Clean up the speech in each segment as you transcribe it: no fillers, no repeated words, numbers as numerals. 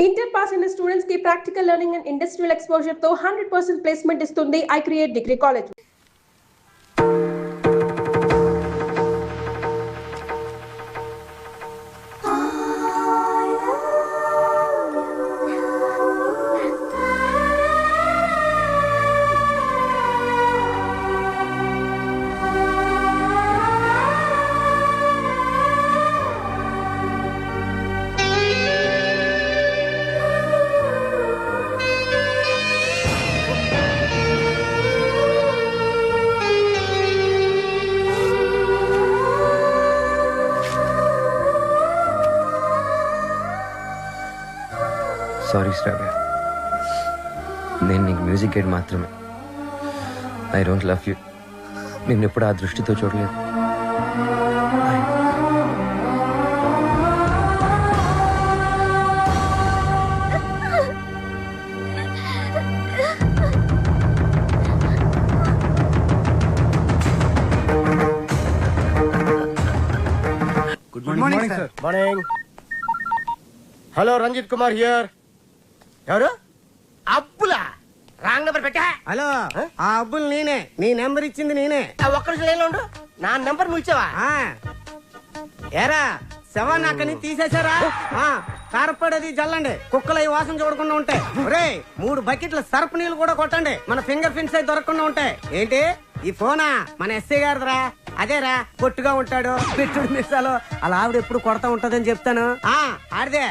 Inter pass అయిన students కి practical learning and industrial exposure తో 100% ప్లేస్మెంట్ ఇస్తుంది I create degree college. Sorry Shravya, నేను నీకు మ్యూజిక్ గైడ్ మాత్రమే. I don't love you. నిన్ను ఎప్పుడు ఆ దృష్టితో చూడలేదు. Good morning sir. Morning. Hello, Ranjith Kumar here. ఎవరు? అబ్బులా? రాంగ్ నెంబర్ పెట్టా. హలో, ఆ అబ్బుల్ నేనే. నీ నెంబర్ ఇచ్చింది నేనే. ఒక్క నిమిషం లైన్లో ఉండు. నా నెంబర్ నువ్వు ఇచ్చావా? ఏరా శవాన్ని అక్కడి నుంచి తీసేశారా? కారపడేది జల్లండి, కుక్కలు అవి వాసన చూడకుండా ఉంటాయి. ఒరే 3 బకెట్ల సర్పు నీళ్ళు కూడా కొట్టండి, మన ఫింగర్ ప్రింట్స్ అయి దొరకకుండా ఉంటాయి. ఏంటి ఈ ఫోనా? మన ఎస్ఐ గారిదిరా. అదేరా, పొట్టుగా ఉంటాడు, పెట్టుడు మిస్సాలు. అలా ఆవిడ ఎప్పుడు కొడతా ఉంటదని చెప్తాను. ఆడిదే.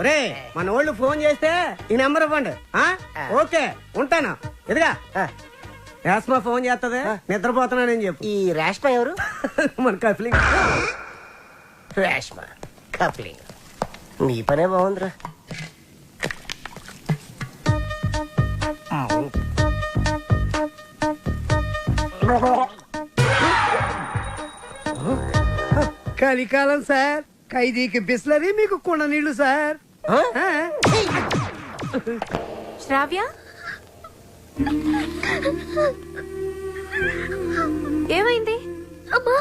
ఒరే మన వాళ్ళు ఫోన్ చేస్తే ఈ నెంబర్ ఇవ్వండి. ఓకే ఉంటాను. ఎదుగా రేష్మా ఫోన్ చేస్తుంది, నిద్రపోతున్నానని చెప్పు. ఈ రేష్మ ఎవరు? మన కఫలింగ్. రేష్మ కప్లింగ్. నీ పనే బాగుందిరా. కలికాలం సార్, ఖైదీకి బిస్లరీ, మీకు కుండ నీళ్లు సార్. శ్రావ్య, ఏమైంది? అమ్మా,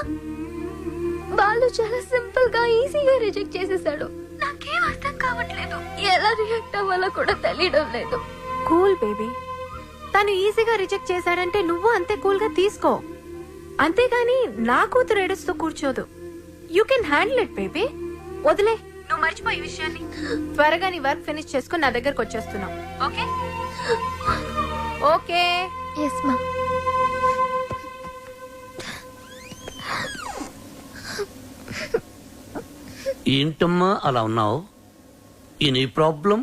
బాలు చాలా సింపుల్ గా ఈజీగా రిజెక్ట్ చేసేసాడు. నాకేం అర్థం కావట్లేదు, ఎలా రియాక్ట్ అవ్వాలో కూడా తెలియడం లేదు. కూల్ బేబీ, తను ఈజీగా రిజెక్ట్ చేశాడంటే నువ్వు అంతే కూల్ గా తీసుకో. అంతేగాని నా కూతురు ఏడుస్తూ కూర్చోదు. You can handle it baby. వదిలే, నువ్వు మర్చిపోయి విషయాన్ని. త్వరగా నీ వర్క్ ఫినిష్ చేసుకుని నా దగ్గరకు వచ్చేస్తున్నావు. Okay okay. ఎస్ మా. ఏంటమ్మా అలా ఉన్నావు? Any problem?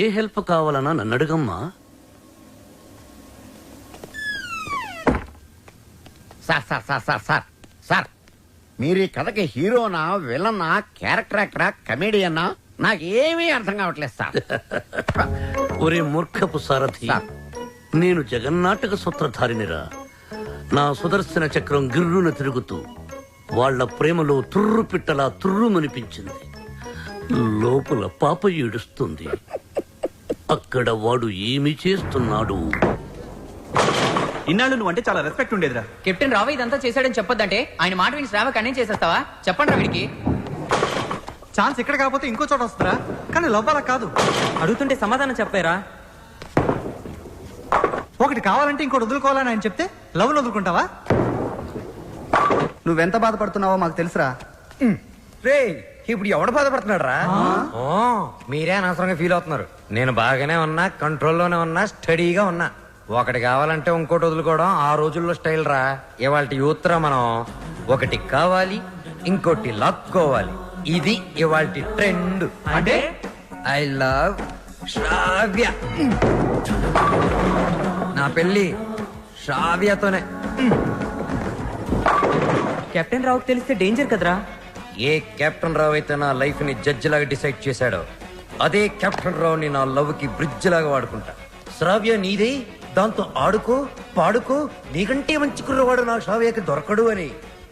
ఏ హెల్ప్ కావాలన్నా నన్ను అడుగమ్మా. Sir sir sir sir sir sir, మీరు ఈ కథకి హీరోనా, విలనా, క్యారెక్టర్ యాక్టరా, కమేడియన్నా, నాకేమీ అర్థం కావట్లేదు సార్. ఒరే మూర్ఖపు సారథి, నేను జగన్నాటక సూత్రధారినిరా. నా సుదర్శన చక్రం గిర్రున తిరుగుతూ వాళ్ల ప్రేమలో తుర్రు పిట్టలా తుర్రుమనిపించింది. లోపల పాప ఏడుస్తుంది. అక్కడ వాడు ఏమి చేస్తున్నాడు? ఇన్నాళ్ళు నువ్వు అంటే చాలా రెస్పెక్ట్ ఉండేదిరా. కెప్టెన్ రావు ఇదంతా చేశాడని చెప్పొద్దంటే ఆయన మాట విని శ్రావ కన్నే చేసేస్తావా? చెప్పండి రా వీడికి. ఛాన్స్ ఇక్కడ కాకపోతే ఇంకో చోట వస్తుందా? కానీ లవ్ అలా కాదు. అడుగుతుంటే సమాధానం చెప్పారా? ఒకటి కావాలంటే ఇంకోటి వదులుకోవాలని ఆయన చెప్తే లవ్ వదులుకుంటావా? నువ్వెంత బాధపడుతున్నావో మాకు తెలుసురా. రే, ఇప్పుడు ఎవడు బాధపడుతున్నాడు రా? మీరే అనవసరంగా ఫీల్ అవుతున్నారు. నేను బాగానే ఉన్నా, కంట్రోల్లోనే ఉన్నా, స్టడీగా ఉన్నా. ఒకటి కావాలంటే ఇంకోటి వదులుకోవడం ఆ రోజుల్లో స్టైల్ రా. ఇవాళ యూత్ రా మనం. ఒకటి కావాలి, ఇంకోటి లాక్కోవాలి. ఇది ఇవాళ ట్రెండ్. అంటే ఐ లవ్ శ్రావ్య. నా పెళ్లి శ్రావ్యతోనే. కెప్టెన్ రావుకి తెలిస్తే డేంజర్ కదరా. ఏ కెప్టెన్ రావు అయితే నా లైఫ్ ని జడ్జి లాగా డిసైడ్ చేశాడో, అదే కెప్టెన్ రావుని నా లవ్ కి బ్రిడ్జ్ లాగా వాడుకుంటా. శ్రావ్య నీదే, దాంతో ఆడుకో, పాడుకో. నీకంటే మంచి కుర్రవాడు నా శ్రావ్యకి దొరకడు అని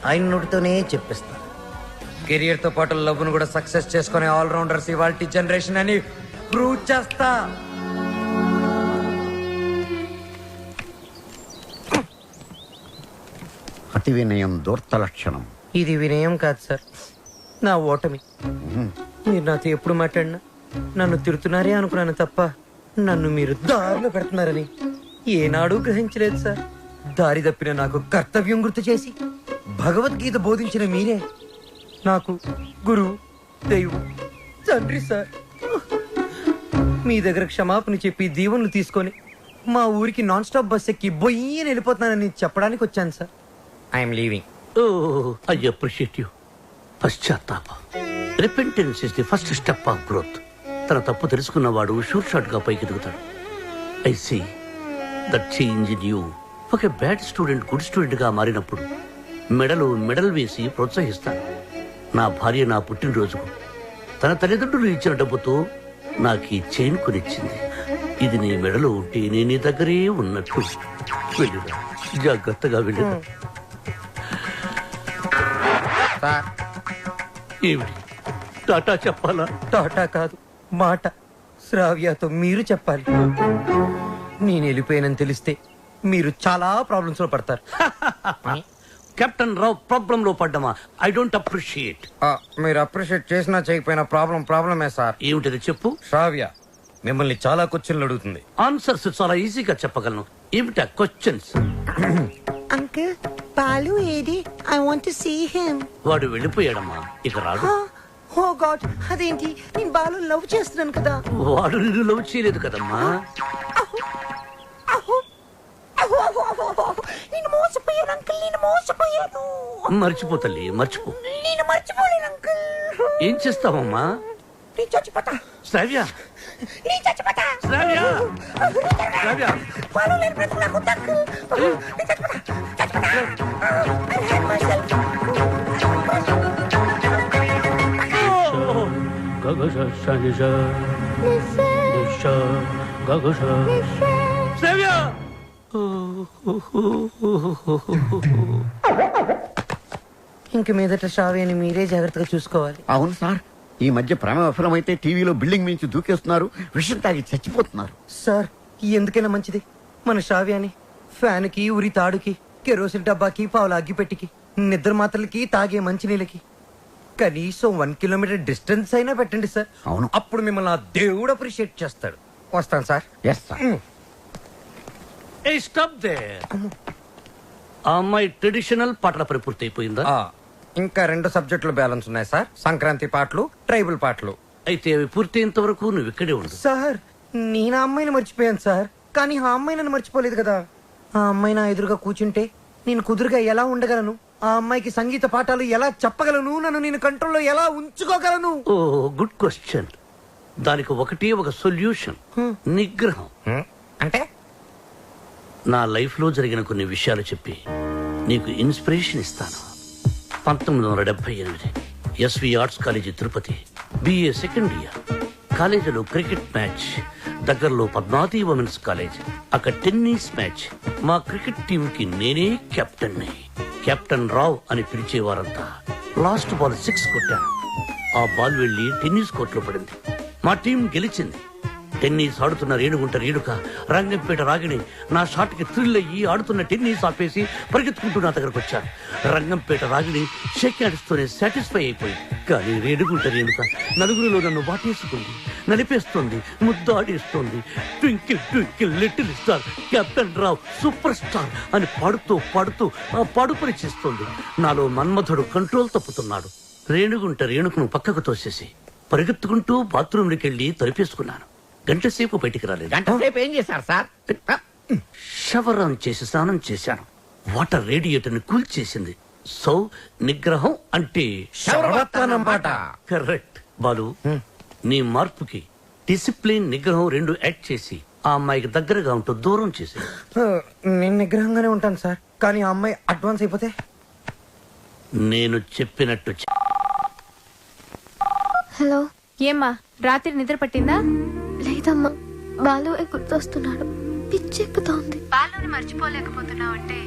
ఆయన నోటితోనే చెప్పిస్తా. కెరియర్ తో పాటు లవ్ ను కూడా సక్సెస్ చేసుకునే ఆల్రౌండర్స్ ఇవాల్టి జనరేషన్ అని ప్రూవ్ చేస్తా. అతి వినయం దూర్త లక్షణం. ఇది వినయం కాదు సార్, నా ఓటమి. మీరు నాతో ఎప్పుడు మాట్లాడినా నన్ను తిడుతున్నారే అనుకున్నాను తప్ప నన్ను మీరు దారిలో పెడుతున్నారని ఏనాడూ గ్రహించలేదు సార్. దారి తప్పిన నాకు కర్తవ్యం గుర్తు చేసి భగవద్గీత బోధించిన మీరే నాకు గురువు, దైవం, తండ్రి సార్. మీ దగ్గర క్షమాపణ చెప్పి దీవెనలు తీసుకొని మా ఊరికి నాన్ స్టాప్ బస్ ఎక్కి బొయ్యని వెళ్ళిపోతున్నానని చెప్పడానికి వచ్చాను sir. I'm leaving. Oh I appreciate you. పశ్చాత్తాపం, repentance is the first step of growth. తన తప్పు తెలుసుకున్నవాడు షూర్ షాట్ గా పైకి ఎదుగుతాడు. I see that change in you. ఒక బ్యాడ్ స్టూడెంట్ గుడ్ స్టూడెంట్ గా మారినప్పుడు మెడల్ వేసి ప్రోత్సహిస్తాను. నా భార్య నా పుట్టినరోజుకు తన తల్లిదండ్రులు ఇచ్చిన డబ్బుతో నాకు ఈ చైన్ కొనిచ్చింది. ఇది నీ మెడలో ఉంటే నేను నీ దగ్గరే ఉన్నట్టు. వెళ్ళిరా, జాగ్రత్తగా వెళ్ళిరా. ఏమిటి టాటా చెప్పాలా? టాటా కాదు, మాట. శ్రావ్యతో మీరు చెప్పాలి. నేను వెళ్ళిపోయానని తెలిస్తే మీరు చాలా ప్రాబ్లమ్స్ లో పడతారు. కెప్టెన్ రావు ప్రాబ్లం లో పడ్డమా? I don't appreciate. మీరు అప్రిషియేట్ చేసినా చేయకపోయినా ప్రాబ్లమే సార్. ఏమిటది చెప్పు. శ్రావ్య మిమ్మల్ని చాలా క్వశ్చన్లు అడుగుతుంది. ఆన్సర్స్ చాలా ఈజీగా చెప్పగలను. ఏమిటా క్వశ్చన్స్? అంకుల్ బాలు ఏది? I want to see him. వాడు వెళ్ళిపోయాడమ్మా, ఇక రాడు. ఓ గాడ్, అదేంటి? నేను బాలు లవ్ చేస్తున్నాను కదా. వాడు నిన్ను లవ్ చేయలేదు కదమ్మా. నేను మోసపోయాను అంకుల్, నేను మోసపోయాను. మర్చిపో తల్లి, మర్చిపో. నేను మర్చిపోలేను అంకుల్. ఏం చేస్తావమ్మా? నేను చచ్చిపోతా. శ్రావ్య, నేను చచ్చిపోతా. శ్రావ్య, శ్రావ్య. బాలు లేని బ్రతుకు నాకు వద్దు అంకుల్. నేను చచ్చిపోతా. I hate myself. శ్రావ్య. ఇంక మీదట శ్రావ్యని మీరే జాగ్రత్తగా చూసుకోవాలి. అవును సార్, ఈ మధ్య ప్రేమ విఫలమైతే టీవీలో బిల్డింగ్ మించి దూకేస్తున్నారు, విషం తాగి చచ్చిపోతున్నారు. సార్ ఎందుకైనా మంచిది మన శ్రావ్యాన్ని ఫ్యాన్ కి, ఉరి తాడుకి, కెరోసిన్ డబ్బాకి, పావుల అగ్గిపెట్టికి, నిద్ర మాత్రలకి, తాగే మంచినీళ్ళకి కనీసం 1 కిలోమీటర్ డిస్టెన్స్ అయినా పెట్టండి సార్. అవును. అప్పుడు మిమ్మల్ని ఆ దేవుడు అప్రిషియేట్ చేస్తాడు. వస్తాను sir. Yes sir. Stop there. ఆ అమ్మాయి ట్రెడిషనల్ పాటల పని పూర్తి అయిపోయిందా? ఇంకా 2 సబ్జెక్టులు బ్యాలెన్స్ ఉన్నాయి సార్. సంక్రాంతి పాటలు, ట్రైబల్ పాటలు. అయితే అవి పూర్తయ్యేంత వరకు నువ్వు ఇక్కడే ఉండు. సార్ నేను ఆ అమ్మాయిని మర్చిపోయాను సార్, కానీ ఆ అమ్మాయి నన్ను మర్చిపోలేదు కదా. ఆ అమ్మాయి నా ఎదురుగా కూర్చుంటే నేను కుదురుగా ఎలా ఉండగలను? ఆ అమ్మాయికి సంగీత పాఠాలు ఎలా చెప్పగలను? నన్ను నేను కంట్రోల్లో ఎలా ఉంచుకోగలను? ఓ గుడ్ క్వశ్చన్. దానికి ఒకటే ఒక సొల్యూషన్, నిగ్రహం. అంటే నా లైఫ్ లో జరిగిన కొన్ని విషయాలు చెప్పి నీకు ఇన్స్పిరేషన్ ఇస్తాను. 1978 SV arts college Tirupati, BA second year. కాలేజీలో క్రికెట్ మ్యాచ్, దగ్గరలో పద్మావతి ఉమెన్స్ కాలేజ్. అక్కడ టెన్నిస్ మ్యాచ్. మా క్రికెట్ టీం కి నేనే కెప్టెన్ ని. కెప్టెన్ రావ్ అని పిలిచేవారంతా. లాస్ట్ బాల్ 6 కొట్టాను. ఆ బాల్ వెళ్లి టెన్నిస్ కోర్టులో పడింది. మా టీం గెలిచింది. టెన్నిస్ ఆడుతున్న రేణుక రంగంపేట రాగిణి నా షాట్ కి థ్రిల్ అయ్యి ఆడుతున్న టెన్నిస్ ఆపేసి పరిగెత్తుకుంటూ నా దగ్గరకు వచ్చారు. రంగంపేట రాగిణి షేక్ హ్యాండ్స్తోనే సాటిస్ఫై అయిపోయింది. కానీ రేణుక నలుగురిలో నన్ను వాటేసుకుంది, నలిపేస్తోంది, ముద్దాడేస్తోంది. Twinkle twinkle little star, captain Rao super star అని పాడుతూ ఆ పాడుపని చేస్తోంది. నాలో మన్మధుడు కంట్రోల్ తప్పుతున్నాడు. రేణుకును పక్కకు తోసేసి పరిగెత్తుకుంటూ బాత్రూంలోకి వెళ్ళి తలిపేసుకున్నాను. గంట సేపు బయటికి రాలేదు. గంట సేపు ఏం చేశారు సార్? షవర్ ఆన్ చేసి స్నానం చేశాను. వాటర్ రేడియేటర్ ని కూల్ చేసింది. సో నిగ్రహం అంటే శరవత్తనమాట. కరెక్ట్. బాలు, నీ మార్పుకి డిసిప్లిన్, నిగ్రహం 2 యాడ్ చేసి ఆ అమ్మాయికి దగ్గరగా ఉంటూ దూరం చేసి. నేను నిగ్రహంగానే ఉంటాను సార్, కానీ ఆ అమ్మాయి అడ్వాన్స్ అయిపోతే నేను చెప్పినట్టు హలో. ఏమ్మా రాత్రి నిద్ర పట్టిందా? లేదమ్మా, బాలు గుర్తొస్తున్నాడు. పిచ్చెక్కుతోంది. బాలుని మర్చిపోలేకపోతున్నావు అంటే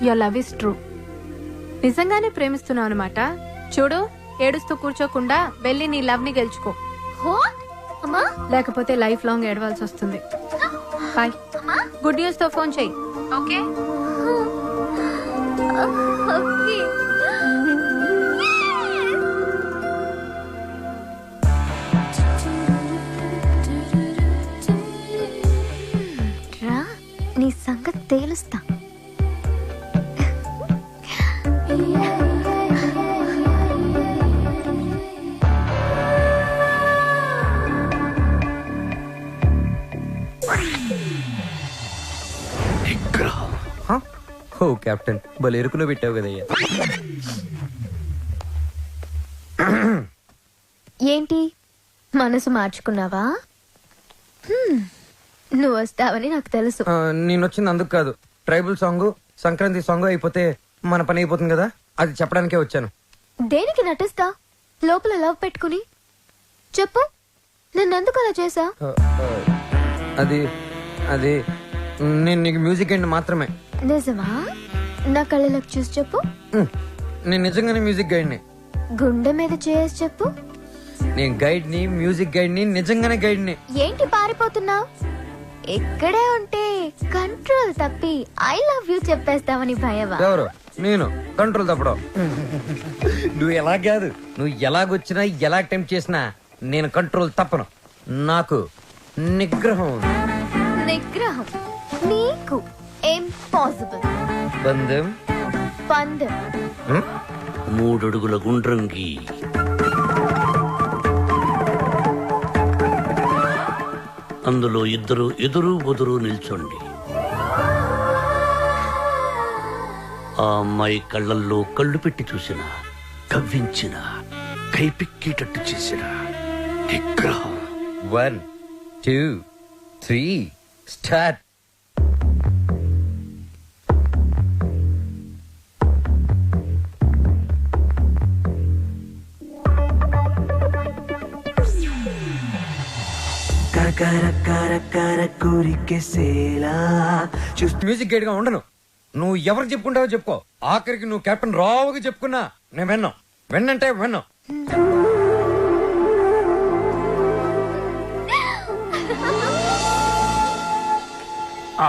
యువర్ లవ్ ఇస్ ట్రూ. నిజంగానే ప్రేమిస్తున్నావు అనమాట. చూడు, ఏడుస్తూ కూర్చోకుండా వెళ్ళి నీ లవ్ ని గెలుచుకో. అమ్మా, లేకపోతే లైఫ్ లాంగ్ ఏడవాల్సి వస్తుంది. బాయ్. గుడ్ న్యూస్ తో ఫోన్ చెయ్యి. ఓకే. తేలుస్తా. ఓ కెప్టెన్ భలే ఎరుకులో పెట్టావు కదయ్యా. ఏంటి మనసు మార్చుకున్నావా? నువ్వు వస్తావని నాకు తెలుసు. నేను వచ్చింది అందుకు కాదు. ట్రైబల్ సాంగ్ సంక్రాంతి సాంగ్ అయిపోతే మన పని అయిపోతుంది కదా, అది చెప్పడానికే వచ్చాను. దేనికి నటిస్తా లోపల లవ్ పెట్టుకుని? చెప్పు, నన్నెందుకు అలా చేసా? అది అది నేను నీకు మ్యూజిక్ గైడ్ మాత్రమే. నిజమా? నా కళ్ళలోకి చూసి చెప్పు. నేను నిజంగానే మ్యూజిక్ గైడ్ని. గుండె మీద చేసి చెప్పు. నేను గైడ్ ని, మ్యూజిక్ గైడ్ ని, నిజంగానే గైడ్ ని. ఏంటి పారిపోతున్నావు? ఇక్కడే ఉంటే కంట్రోల్ తప్పి ఐ లవ్ యూ చెప్పేస్తావని భయమా? ఎవరు? నేను కంట్రోల్ తప్పడం. నువ్వు ఎలా కాదు, నువ్వు ఎలాగొచ్చినా ఎలా అటెంప్ట్ చేసినా నేను కంట్రోల్ తప్పను. నాకు నిగ్రహం ఉంది. నిగ్రహం నీకు ఇంపాసిబుల్. బంధం పందెం 3 అడుగుల గుండ్రంగి, అందులో ఇద్దరు ఎదురు బొదురు నిల్చోండి. ఆ అమ్మాయి కళ్ళల్లో కళ్ళు పెట్టి చూసిన, కవ్వించిన, కైపిక్కేటట్టు చేసిన నిగ్రహం. 1 2 3 స్టార్ట్. మ్యూజిక్ గైడ్ గా ఉండను. నువ్వు ఎవరు చెప్పుకుంటావో చెప్పుకో. ఆఖరికి నువ్వు కెప్టెన్ రావుగా చెప్పుకున్నా నేను విన్నాం. విన్నంటే విన్నాం.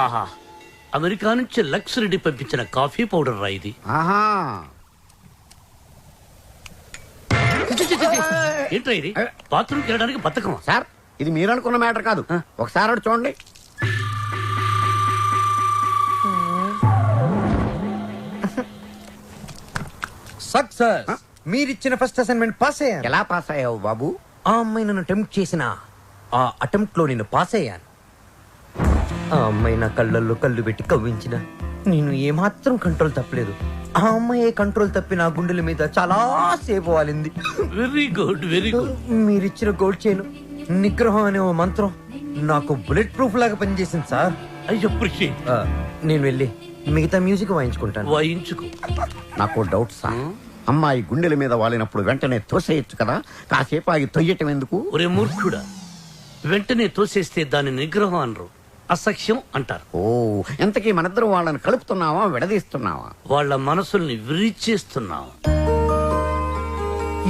ఆహా, అమెరికా నుంచి లక్స్ రెడ్డి పంపించిన కాఫీ పౌడర్ రా ఇది. ఆహా, ఏంట్రా ఇది? బాత్రూమ్కి వెళ్ళడానికి బతకమా? సార్ ఇది మీరు అనుకున్న మ్యాటర్ కాదు. ఒకసారి అటు చూడండి. సక్సెస్. మీరిచ్చిన ఫస్ట్ అసైన్మెంట్ పాస్ అయ్యాను. ఎలా పాస్ అయ్యావు బాబు? ఆ అమ్మాయి నన్ను అటెంప్ట్ చేసిన ఆ అటెంప్ట్ లో నేను పాస్ అయ్యాను. ఆ అమ్మాయి నా కళ్ళల్లో కళ్ళు పెట్టి కవ్వించిన నేను ఏమాత్రం కంట్రోల్ తప్పలేదు. ఆ అమ్మాయి కంట్రోల్ తప్పి నా గుండెల మీద చాలా సేపు వాలింది. Very good, very good. మీరిచ్చిన గోల్డ్ చైన్ నిగ్రహం అనే ఓ మంత్రం నాకు బుల్లెట్ ప్రూఫ్ లాగా పనిచేసింది సార్. I appreciate. నేను వెళ్ళి మిగతా మ్యూజిక్ వాయించుకుంటాను. వాయించుకో. నాకు డౌట్ సార్. అమ్మాయి గుండెల మీద వాలినప్పుడు వెంటనే తోసేయచ్చు కదా, కాసేపు ఆగి తొయ్యటం ఎందుకు? ఒరే మూర్ఖుడా, వెంటనే తోసేస్తే దాని నిగ్రహం అనరు, అసఖ్యం అంటారు. ఓ, ఎంతకీ మనిద్దరం వాళ్ళని కలుపుతున్నావా విడదీస్తున్నావా? వాళ్ళ మనసుల్ని విరిచేస్తున్నాం.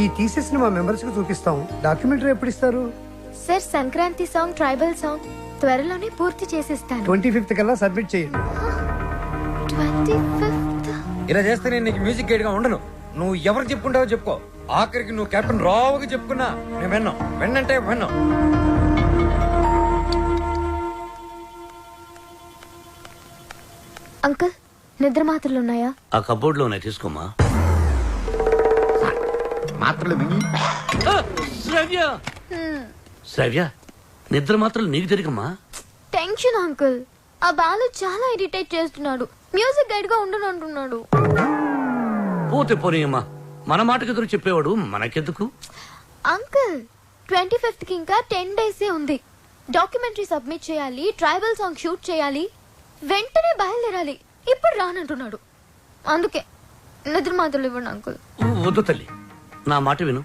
ఈ థీసిస్ మా మెంబర్స్ కి చూపిస్తాం. డాక్యుమెంటరీ ఎప్పుడు ఇస్తారు? Sir, Sankranti song, tribal song త్వరలోనే పూర్తి చేసేస్తాను. 25th కల్లా సబ్మిట్ చేయండి. 25th? ఇలా చేస్తే నేను నీకు మ్యూజిక్ గైడ్ గా ఉండను. నువ్వు ఎవరు చెప్పుకుంటావో చెప్పుకో. ఆఖరికి నువ్వు కెప్టెన్ రావుగా చెప్పుకున్నా నేను విన్నాం. విన్నంటే విన్నాం. అంకుల్, నిద్ర మాత్రలు ఉన్నాయా? ఆ కబోర్డ్ లో ఉన్నాయి, తీసుకోమా. మాత్రలు మింగి శ్రవ్య, శ్రవ్య, నిద్ర మాత్రం నీకు తిరిగమ్మా. Tension uncle. ఆ బాలు చాలా ఇరిటేట్ చేస్తున్నాడు. మ్యూజిక్ గైడ్ గా ఉండను అంటున్నాడు. పోతే పోనీయమ్మా, మన మాటకు ఎదురు చెప్పేవాడు మనకెందుకు? అంకుల్, 25th కి ఇంకా 10 days ఉంది. డాక్యుమెంటరీ సబ్మిట్ చేయాలి, ట్రైబల్ సాంగ్ షూట్ చేయాలి, వెంటనే బయలుదేరాలి. ఇప్పుడు రానంటున్నాడు. అందుకే నిద్ర మాత్రలు ఇవ్వండి అంకుల్. వద్దు తల్లి, నా మాట విను.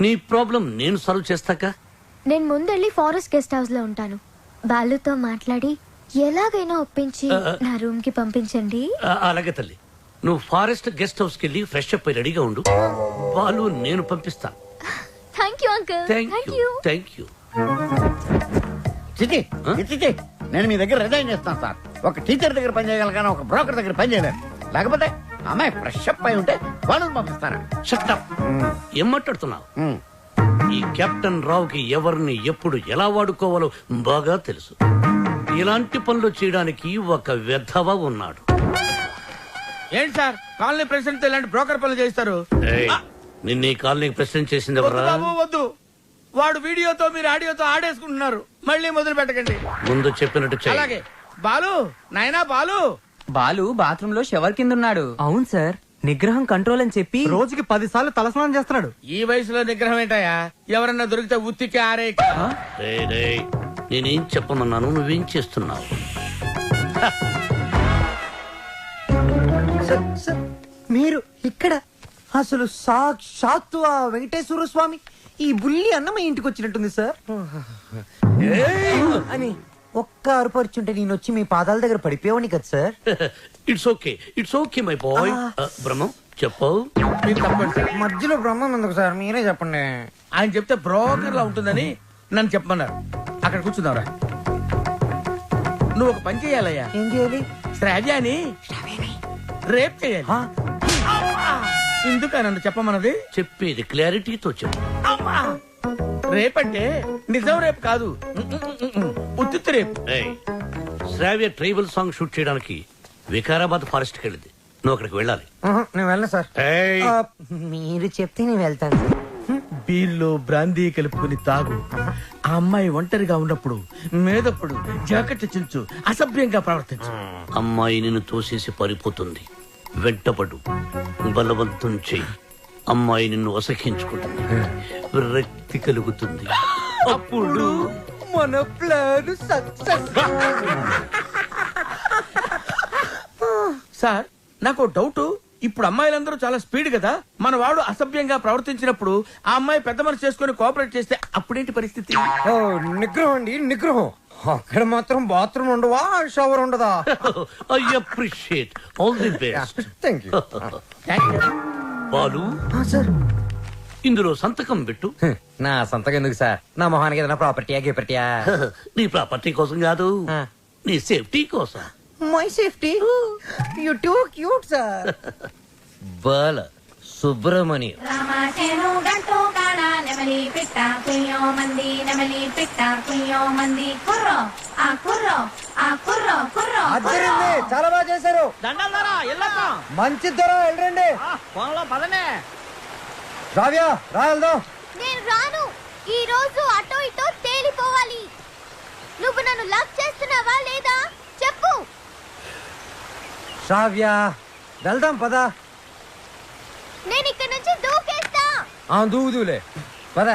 నీ ప్రాబ్లం నేను సాల్వ్ చేస్తాక. నేను ముందెళ్ళి ఫారెస్ట్ గెస్ట్ హౌస్ లో ఉంటాను. బాలుతో మాట్లాడి ఎలాగైనా ఒప్పించి నా రూమ్ కి పంపించండి. అలాగే తల్లి, నువ్వు ఫారెస్ట్ గెస్ట్ హౌస్ కెళ్ళి ఫ్రెష్ అప్ అయి రెడీగా ఉండు. వాళ్ళు నేను పంపిస్తాను. Thank you uncle. Thank you, thank you. చిచి, చిచి, నేను మీ దగ్గర రిజైన్ చేస్తాను సార్. ఒక టీచర్ దగ్గర పని చేయగలను కానీ ఒక బ్రోకర్ దగ్గర పని చేయలేను. లేకపోతే అమ్మాయి ఫ్రెష్ అప్ అయి ఉంటే వాళ్ళు పంపిస్తారా? Shut up. ఏం మాట్లాడుతున్నావు? ఈ కెప్టెన్ రావుకి ఎవరిని ఎప్పుడు ఎలా వాడుకోవాలో బాగా తెలుసు. ఇలాంటి పనులు చేయడానికి ఒక వెధవ ఉన్నాడు. ఏంటి సార్ కాలనీ ప్రెసిడెంట్ ఇలాంటి బ్రోకర్ పనులు చేస్తారు? ఏయ్, నిన్న ఈ కాలనీకి ప్రెసిడెంట్ చేసింది వద్దు ఎవరా? బాబు వద్దు. వాడు వీడియోతో మీరు ఆడియోతో ఆడేసుకుంటున్నారు. మళ్ళీ మొదలు పెట్టకండి. ముందు చెప్పినట్టు చెయ్యి. అలాగే. బాలు, నాయనా బాలు. బాలు బాత్రూమ్ లో షవర్ కింద ఉన్నాడు. అవును సార్, నిగ్రహం కంట్రోల్ అని చెప్పి రోజుకి 10 సార్లు తలస్నానం చేస్తున్నాడు. ఈ వయసులో నిగ్రహం ఏంటయ్యా? ఎవరన్నా దొరికితే ఉత్తికి ఆరే. రేయ్, రేయ్, నేనేం చెప్పమన్నాను, నువ్వేం చేస్తున్నావు? మీరు ఇక్కడ అసలు సాక్షాత్తు ఆ వెంకటేశ్వర స్వామి ఈ బుల్లి అన్నమయ్య ఇంటికి వచ్చినట్టుంది సార్ అని ఒక్క అరుపరుచుంటే నేను వచ్చి మీ పాదాల దగ్గర పడిపోయావని కదా sir. It's okay my boy. Brahmam చెప్పు. మధ్యలో బ్రహ్మం ఎందుకు సార్, మీరే చెప్పండి. ఆయన చెప్తే బ్రోకర్ లా ఉంటుందని నన్ను చెప్పమన్నారు. అక్కడ కూర్చున్నావురా. నువ్వు ఒక పని చేయాలయ్యా. ఏం చేయాలి? శ్రావ్యాని రేప్ చేయాలి. ఎందుకు నన్ను చెప్పమన్నది? చెప్పేది క్లారిటీతో చెప్పు. రేప్ అంటే నిజం రేపు కాదు, ఉత్తిత్తు రేపు. ఏయ్, శ్రావ్య ట్రైబల్ సాంగ్ షూట్ చేయడానికి వికారాబాద్ ఫారెస్ట్ కి వెళ్ళింది. నువ్వు అక్కడికి వెళ్ళాలి. నేను వెళ్ళను సార్. ఏయ్, మీరు చెప్తే నేను వెళ్తాను సార్. బీల్లో బ్రాందీ కలుపుకుని తాగు. ఆ అమ్మాయి ఒంటరిగా ఉన్నప్పుడు మేదప్పుడు జాకెట్ చించు, అసభ్యంగా ప్రవర్తించు. అమ్మాయి నిన్ను తోసేసి పారిపోతుంది. వెంటపడు, బలవంతం చెయ్యి. అమ్మాయి నిన్ను అసహించుకుంటుంది, విరక్తి కలుగుతుంది. అప్పుడు మన ప్లాన్ సక్సెస్. సార్ నాకు డౌట్. ఇప్పుడు అమ్మాయిలందరూ చాలా స్పీడ్ కదా. మన వాడు అసభ్యంగా ప్రవర్తించినప్పుడు ఆ అమ్మాయి పెద్ద మనసు చేసుకుని కోఆపరేట్ చేస్తే అప్పుడేంటి పరిస్థితి? నిగ్రహం అండి, నిగ్రహం. అక్కడ మాత్రం బాత్రూమ్ ఉండవా, షవర్ ఉండదా? I appreciate. All the best. Thank you. Balu, sir ఇందులో సంతకం పెట్టు. నా సంతకం ఎందుకు సార్? నా మొహానికి ఏదైనా ప్రాపర్టీయా గిపర్టీయా? నీ ప్రాపర్టీ కోసం కాదు, నీ సేఫ్టీ కోసం. My safety? You too cute sir. Bala Subramanyam. చాలా బాగా చేశారు. మంచి ధర వెళ్ళండి. పదనే రావ్య రా వెళ్దాం. నేను రాను. ఈ రోజు అటో ఇటో తేలిపోవాలి. నువ్వు నన్ను లవ్ చేస్తున్నావా లేదా చెప్పు. శ్రావ్య వెళ్దాం పద. నేను ఇక్కడ నుంచి దూకేస్తా. దూదులే పద.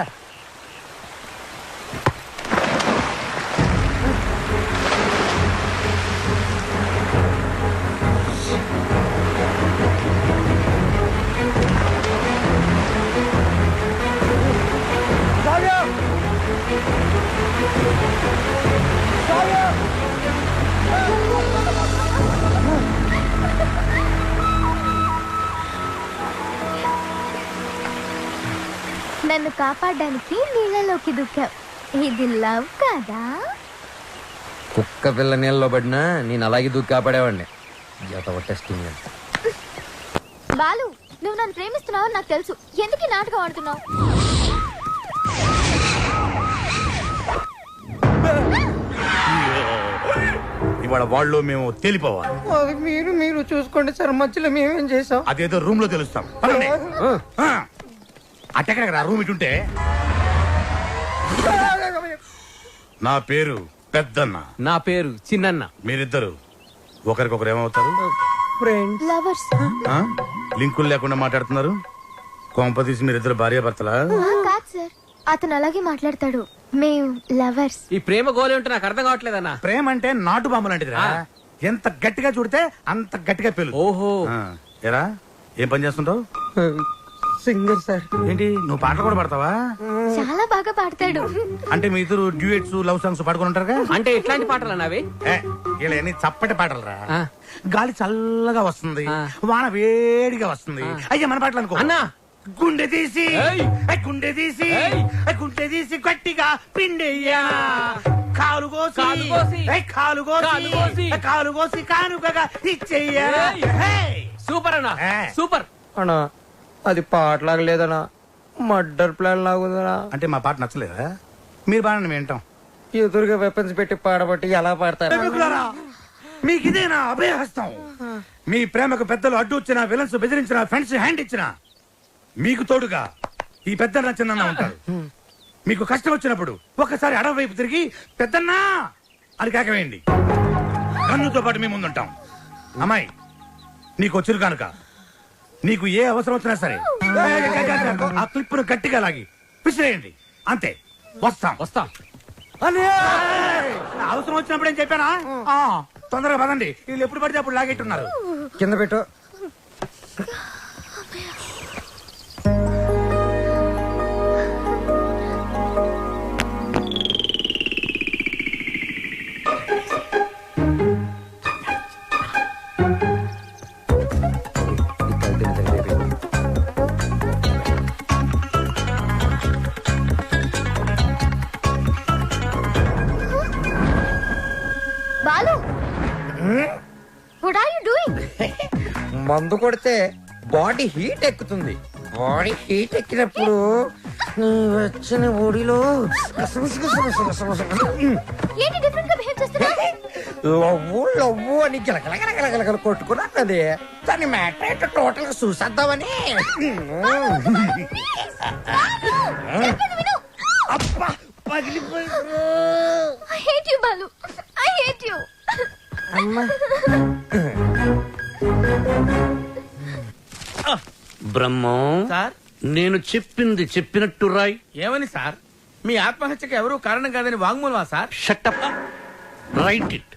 నన్ను కాపాడడానికి నీళ్ళలోకి దూకావు. ఇది లవ్ కదా? కుక్క పిల్ల నీళ్ళలో పడినా నేను అలాగే దూకి కాపాడేవాడిని. టెస్టింగ్. బాలు, నువ్వు నన్ను ప్రేమిస్తున్నావు నాకు తెలుసు. ఎందుకు ఈ నాటకం ఆడుతున్నావు? ఇవాళ వాళ్ళు మేము తేలిపోవాలి. మీరు చూసుకోండి సార్, మధ్యలో మేమేం చేసాం? అదేదో రూమ్ లో తెలుస్తాం. అట్టెక్కడ రూమ్ ఇటుంటే. నా పేరు పెద్దన్న. నా పేరు చిన్నన్న. మీరిద్దరు ఒకరికొకరు ఏమవుతారు? లవర్స్. లింకులు లేకుండా మాట్లాడుతున్నారు. కొంపదీసి మీరిద్దరు భార్యాభర్తలా? కాదు సార్, అతను అలాగే మాట్లాడతాడు. మేము లవర్స్. ఈ ప్రేమ గోలే ఉంటే నాకు అర్థం కావట్లేదన్నా. ప్రేమ అంటే నాటు బాంబు లాంటిదిరా. ఎంత గట్టిగా చూడితే అంత గట్టిగా పేలు. ఓహో. ఎరా ఏం పని చేస్తుంటావు? Singer sir. ఏంటి నువ్వు పాటలు కూడా పాడతావా? చాలా బాగా పాడతాడు. అంటే మీ ఇద్దరు డ్యూయట్స్ లవ్ సాంగ్స్ పాడుకుని ఉంటారుగా? అంటే ఎట్లాంటి పాటలు అన్నావి? ఇలా అన్ని చప్పటి పాటలు రా. గాలి చల్లగా వస్తుంది, వాన వేడిగా వస్తుంది. అయ్యా మన పాటలు అనుకో అన్నా. గుండె తీసి గుండె తీసి గుండె తీసి గట్టిగా పిండెయ్యా, కాలు కోసి కాలు కోసి కాలు కోసి కానుకగా ఇచ్చెయ్యా. సూపర్ అన్నా, సూపర్ అన్నా. అది పాటలాగా లేదనా, మర్డర్ ప్లాన్ లాగుందనా. అంటే మా పాట నచ్చలేదా? మీరు బాగా వింటాం. ఎదురుగా వెపన్స్ పెట్టి పాడబట్టి ఎలా పాడతారు? మీకు ఇదేనా అభయహస్తం? మీ ప్రేమకు పెద్దలు అడ్డు వచ్చిన, విలన్స్ బెదిరించిన, ఫ్రెండ్స్ హ్యాండ్ ఇచ్చిన, మీకు తోడుగా ఈ పెద్దన్న చిన్న ఉంటారు. మీకు కష్టం వచ్చినప్పుడు ఒక్కసారి అడవి వైపు తిరిగి పెద్దన్నా అని కేకవేయండి. కన్నుతో పాటు మీ ముందుంటాం. అమ్మాయి, నీకు చిరు కనుక నీకు ఏ అవసరం వచ్చినా సరే ఆ క్లిప్పును గట్టిగా లాగి విసిరేయండి. అంతే. వస్తాం. అవసరం వచ్చినప్పుడు ఏం చెప్పానా? తొందరగా పదండి. వీళ్ళు ఎప్పుడు పడితే అప్పుడు లాగెట్టున్నారు. కింద పెట్టు. Balu, what are you doing? మందు కొడితే బాడీ హీట్ ఎక్కుతుంది. బాడీ హీట్ ఎక్కినప్పుడు నీ వచ్చిన ఒడిలో ఏంటి డిఫరెంట్ గా బిహేవ్ చేస్తున్నా? లవ్వు లవ్వు అని గిలగలగలగలగల కొట్టుకున్నది. దాన్ని మ్యాటర్ ఏంటో టోటల్ గా చూసేద్దామని. అబ్బా, పగిలిపోయింది. I hate you, Balu. I hate you. Brahmam sir, నేను చెప్పింది చెప్పినట్టు రాయ్. ఏమని సార్? మీ ఆత్మహత్యకి ఎవరూ కారణం కాదని వాంగ్మూలమా సార్? షట్టప్. Write it.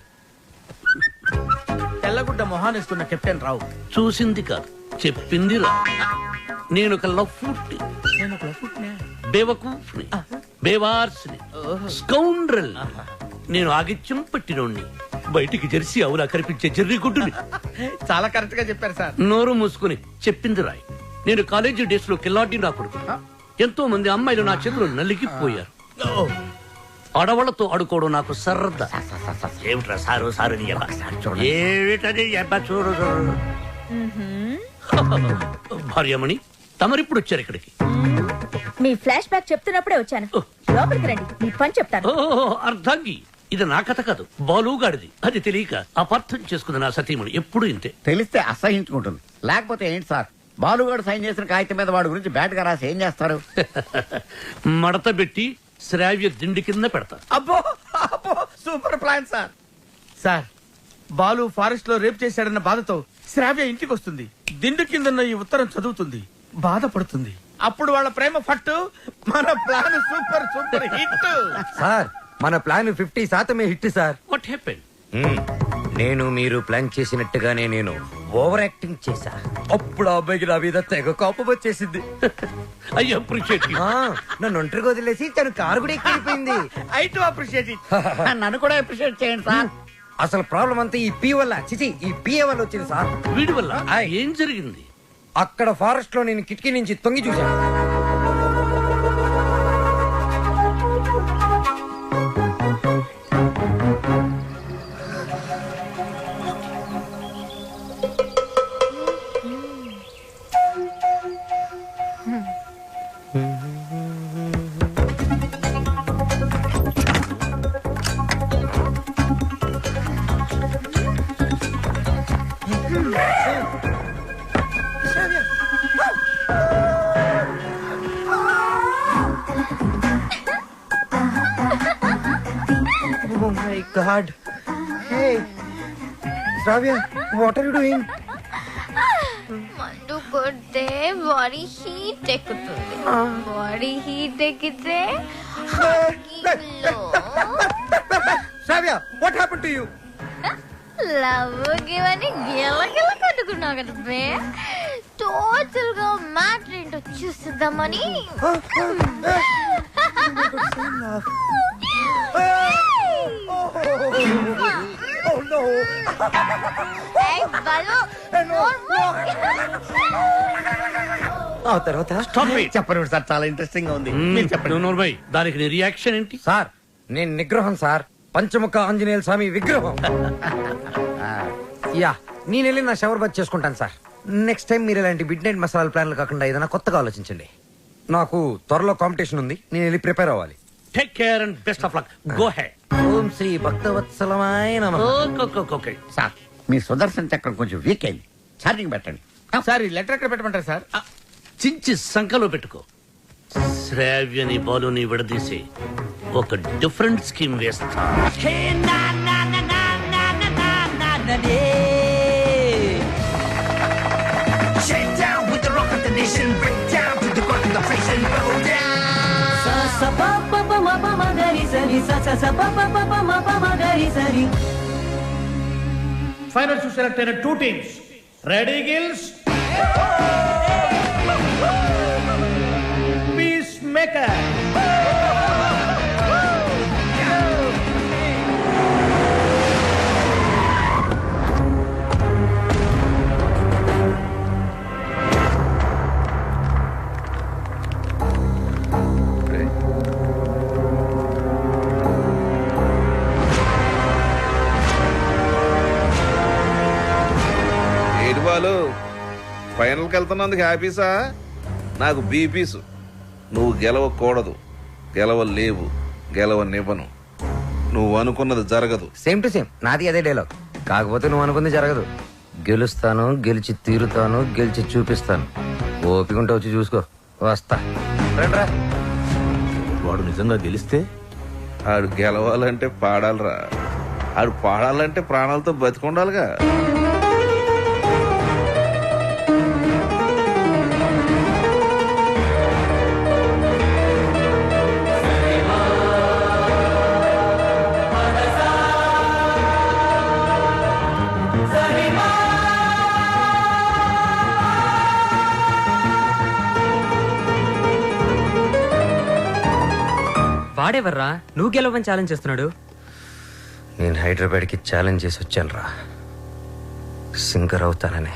తెల్లగుడ్డ మొహానేసుకున్న కెప్టెన్ రావు చూసింది కాదు, చెప్పింది రా. నేను ఒక లఫ్ట్, నేను ఒక లఫ్ట్నే. బేవకూఫ్ని, బేవార్స్ని, స్కౌండ్రల్. నేను ఆగిత్యం పట్టినోణ్ణి, బయటికి జెర్సీ అవులా కనిపించే జెర్రీ గుడ్డుని. చాలా కరెక్ట్ గా చెప్పారు సార్. నోరు మూసుకుని చెప్పింది రాయ్. నేను కాలేజీ డేస్ లో కిల్లాడి నా కొడుకు. ఎంతో మంది అమ్మాయిలు నా చేతిలో నలిగిపోయారు. ఆడవాళ్లతో ఆడుకోవడం నాకు సరదా. ఏమిట్రా సారు సారు నీ అబ్బా? ఏమిటది అబ్బా? చూడు చూడు. భార్యమణి, తమరిప్పుడు వచ్చారు ఇక్కడికి. మీ ఫ్లాష్ బ్యాక్ చెప్తున్నప్పుడే వచ్చాను. లోపలికి రండి, మీ పని చెప్తాను. అర్ధాంగి, ఇది నా కథ కాదు, బాలుగాడిది. అది తెలియక అపార్థం చేసుకుంది నా సతీమణి. ఎప్పుడు ఇంతే. తెలిస్తే అసహించుకుంటుంది. లేకపోతే ఏంటి సార్, బాలుగాడు సైన్ చేసిన కాగితం మీద వాడి గురించి బ్యాట్ గా రాసి ఏం చేస్తారు? మడత పెట్టి శ్రావ్య దిండి కింద పెడతా. అబ్బో అబ్బో, super plan sir. Sir, Balu forest లో రేప్ చేశాడన్న బాధతో శ్రావ్య ఇంటికి వస్తుంది. దిండు కిందన్న ఈ ఉత్తరం చదువుతుంది, బాధపడుతుంది. అప్పుడు వాళ్ళ ప్రేమ ఫట్టు. మన plan super super hit. Sir, మన plan 50% hit sir. What happen? నేను మీరు ప్లాన్ చేసినట్టుగానే నేను ఓవర్ యాక్టింగ్ చేశా. అప్పుడు ఆ అబ్బాయికి నా మీద తెగ కోపం వచ్చేసింది. I appreciate you. నన్ను ఒంటరిగా వదిలేసి తను కారు కూడా ఎక్కిపోయింది. I too appreciate it. నన్ను కూడా అప్రిషియేట్ చేయండి సార్. అసలు ప్రాబ్లం అంతా ఈ పి వల్ల, చిచి ఈ పిఏ వల్ల వచ్చింది సార్. వీడి వల్ల ఏం జరిగింది? అక్కడ ఫారెస్ట్ లో నేను కిటికీ నుంచి తొంగి చూశాను. Oh my God! Hey, Shravya, what are you doing? మందు కొడితే బాడీ హీట్ ఎక్కుతుంది. బాడీ హీట్ ఎక్కితే Shravya, what happened to you? Love గివని గిలగిల కట్టుకున్నావు కదా బే. టోటల్ గా మ్యాటర్ ఏంటో చూసిద్దామని. Oh no! ఏయ్ బాలు, ఆ తర్వాత చెప్పండి సార్, చాలా ఇంట్రెస్టింగ్ గా ఉంది. మీరు చెప్పండి. దానికి నీ రియాక్షన్ ఏంటి? సార్, నేను నిగ్రహం సార్, పంచముఖ ఆంజనేయుల స్వామి విగ్రహం. యా, నేను వెళ్ళి నా షవర్ బాత్ చేసుకుంటాను సార్. నెక్స్ట్ టైం మీరు ఇలాంటి మిడ్ నైట్ మసాలా ప్లాన్లు కాకుండా ఏదైనా కొత్తగా ఆలోచించండి. నాకు త్వరలో కాంపిటీషన్ ఉంది, నేను వెళ్ళి ప్రిపేర్ అవ్వాలి. Take care and best of luck. Go ahead. ఓం శ్రీ భక్తవత్సలమాయ నమః. ఓకే. సార్ మీ సుదర్శన్ చక్రం కొంచెం వీక్ అయింది, ఛార్జింగ్ పెట్టండి. సార్ ఈ లెటర్ ఎక్కడ పెట్టమంటారు సార్? చించి సంకలో పెట్టుకో. శ్రావ్యని బాలుని విడదీసి ఒక డిఫరెంట్ స్కీమ్ వేస్తా. Final to select in 2 teams. Ready, Gills? Peacemaker. Final కి వెళ్తున్నందుకు హ్యాపీసా? నాకు బీపీసు. నువ్వు గెలవకూడదు, గెలవలేవు, గెలవనివ్వను. నువ్వు అనుకున్నది జరగదు. సేమ్ టు సేమ్ నాది అదే డైలాగ్. కాకపోతే నువ్వు అనుకుంది జరగదు. గెలుస్తాను, గెలిచి తీరుతాను, గెలిచి చూపిస్తాను. ఓపిక ఉంటే వచ్చి చూసుకో. వస్తా. రండ్రా. వాడు నిజంగా గెలిస్తే ఆడు గెలవాలంటే పాడాలరా. ఆడు పాడాలంటే ప్రాణాలతో బతికుండాలిగా. వాడెవర్రా నువ్వు గెలవని ఛాలెంజ్ చేస్తున్నాడు? నేను హైదరాబాద్కి ఛాలెంజ్ చేసి వచ్చాను రా, సింగర్ అవుతానని.